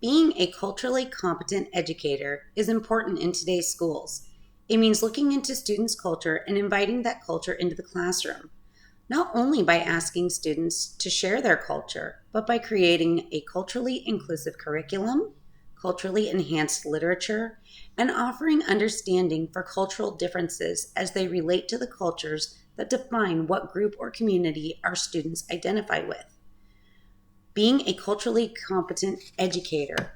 Being a culturally competent educator is important in today's schools. It means looking into students' culture and inviting that culture into the classroom, not only by asking students to share their culture, but by creating a culturally inclusive curriculum, culturally enhanced literature, and offering understanding for cultural differences as they relate to the cultures that define what group or community our students identify with. Being a culturally competent educator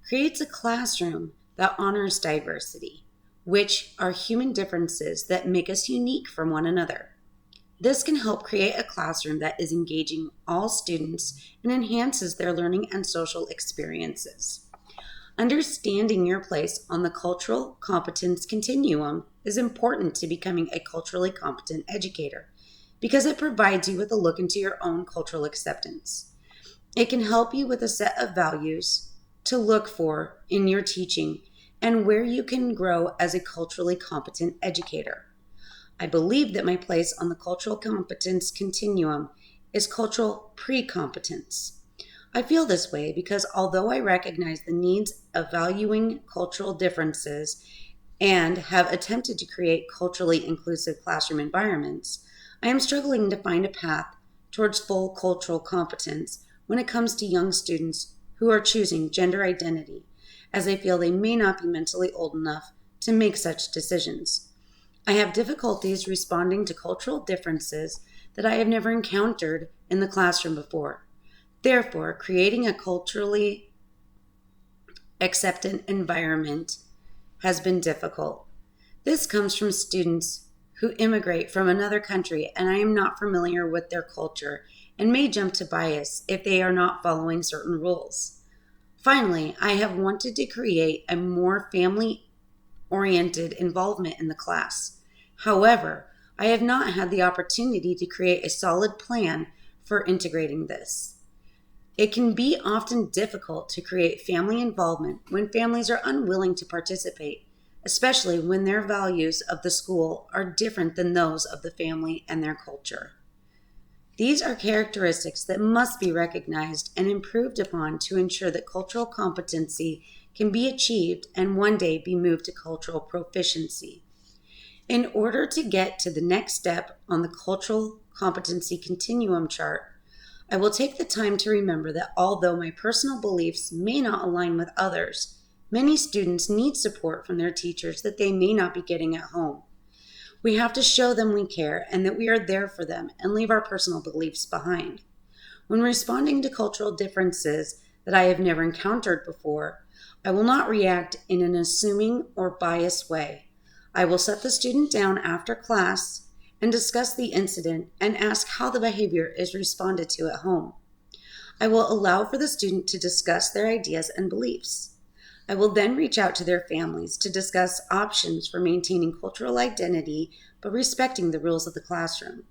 creates a classroom that honors diversity, which are human differences that make us unique from one another. This can help create a classroom that is engaging all students and enhances their learning and social experiences. Understanding your place on the cultural competence continuum is important to becoming a culturally competent educator because it provides you with a look into your own cultural acceptance. It can help you with a set of values to look for in your teaching and where you can grow as a culturally competent educator. I believe that my place on the cultural competence continuum is cultural pre-competence. I feel this way because although I recognize the needs of valuing cultural differences and have attempted to create culturally inclusive classroom environments, I am struggling to find a path towards full cultural competence when it comes to young students who are choosing gender identity, as I feel they may not be mentally old enough to make such decisions. I have difficulties responding to cultural differences that I have never encountered in the classroom before. Therefore, creating a culturally acceptant environment has been difficult. This comes from students who immigrate from another country, and I am not familiar with their culture and may jump to bias if they are not following certain rules. Finally, I have wanted to create a more family-oriented involvement in the class. However, I have not had the opportunity to create a solid plan for integrating this. It can be often difficult to create family involvement when families are unwilling to participate, especially when their values of the school are different than those of the family and their culture. These are characteristics that must be recognized and improved upon to ensure that cultural competency can be achieved and one day be moved to cultural proficiency. In order to get to the next step on the cultural competency continuum chart, I will take the time to remember that although my personal beliefs may not align with others, many students need support from their teachers that they may not be getting at home. We have to show them we care and that we are there for them and leave our personal beliefs behind. When responding to cultural differences that I have never encountered before, I will not react in an assuming or biased way. I will set the student down after class and discuss the incident and ask how the behavior is responded to at home. I will allow for the student to discuss their ideas and beliefs. I will then reach out to their families to discuss options for maintaining cultural identity but respecting the rules of the classroom.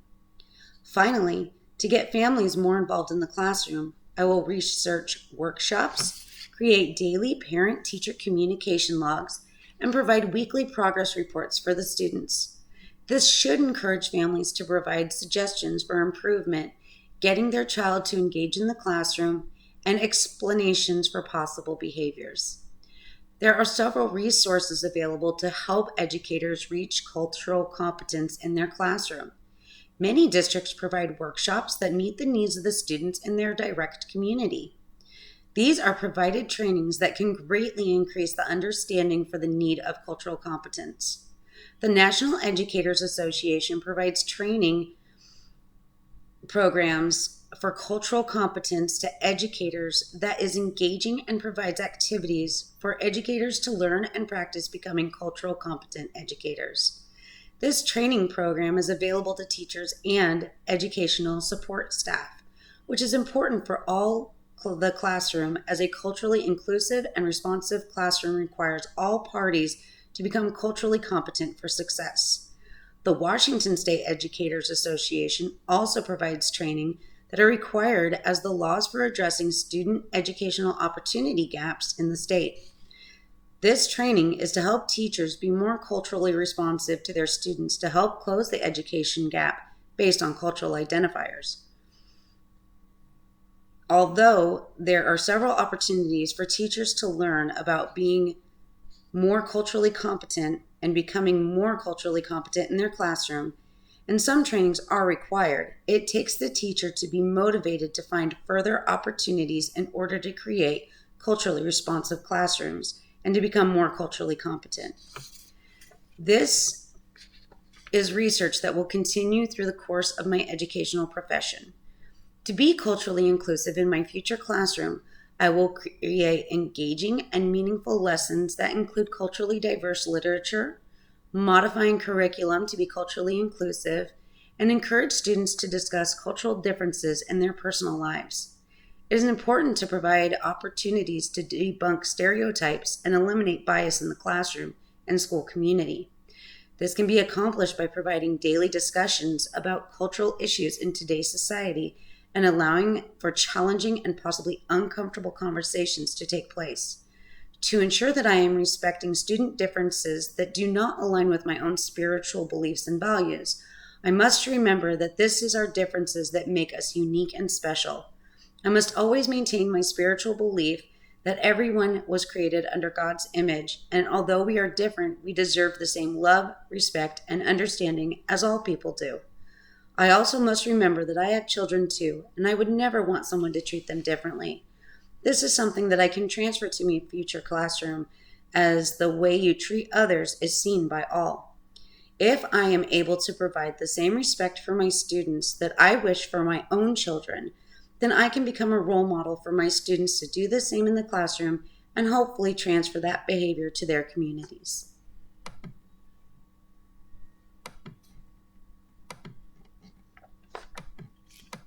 Finally, to get families more involved in the classroom, I will research workshops, create daily parent-teacher communication logs, and provide weekly progress reports for the students. This should encourage families to provide suggestions for improvement, getting their child to engage in the classroom, and explanations for possible behaviors. There are several resources available to help educators reach cultural competence in their classroom. Many districts provide workshops that meet the needs of the students in their direct community. These are provided trainings that can greatly increase the understanding for the need of cultural competence. The National Educators Association provides training programs for cultural competence to educators that is engaging and provides activities for educators to learn and practice becoming cultural competent educators. This training program is available to teachers and educational support staff, which is important for all the classroom as a culturally inclusive and responsive classroom requires all parties to become culturally competent for success. The Washington State Educators Association also provides training that are required as the laws for addressing student educational opportunity gaps in the state. This training is to help teachers be more culturally responsive to their students to help close the education gap based on cultural identifiers. Although there are several opportunities for teachers to learn about being more culturally competent and becoming more culturally competent in their classroom, and some trainings are required, it takes the teacher to be motivated to find further opportunities in order to create culturally responsive classrooms and to become more culturally competent. This is research that will continue through the course of my educational profession. To be culturally inclusive in my future classroom, I will create engaging and meaningful lessons that include culturally diverse literature, modifying curriculum to be culturally inclusive, and encourage students to discuss cultural differences in their personal lives. It is important to provide opportunities to debunk stereotypes and eliminate bias in the classroom and school community. This can be accomplished by providing daily discussions about cultural issues in today's society and allowing for challenging and possibly uncomfortable conversations to take place. To ensure that I am respecting student differences that do not align with my own spiritual beliefs and values, I must remember that this is our differences that make us unique and special. I must always maintain my spiritual belief that everyone was created under God's image, and although we are different, we deserve the same love, respect, and understanding as all people do. I also must remember that I have children too, and I would never want someone to treat them differently. This is something that I can transfer to my future classroom, as the way you treat others is seen by all. If I am able to provide the same respect for my students that I wish for my own children, then I can become a role model for my students to do the same in the classroom and hopefully transfer that behavior to their communities.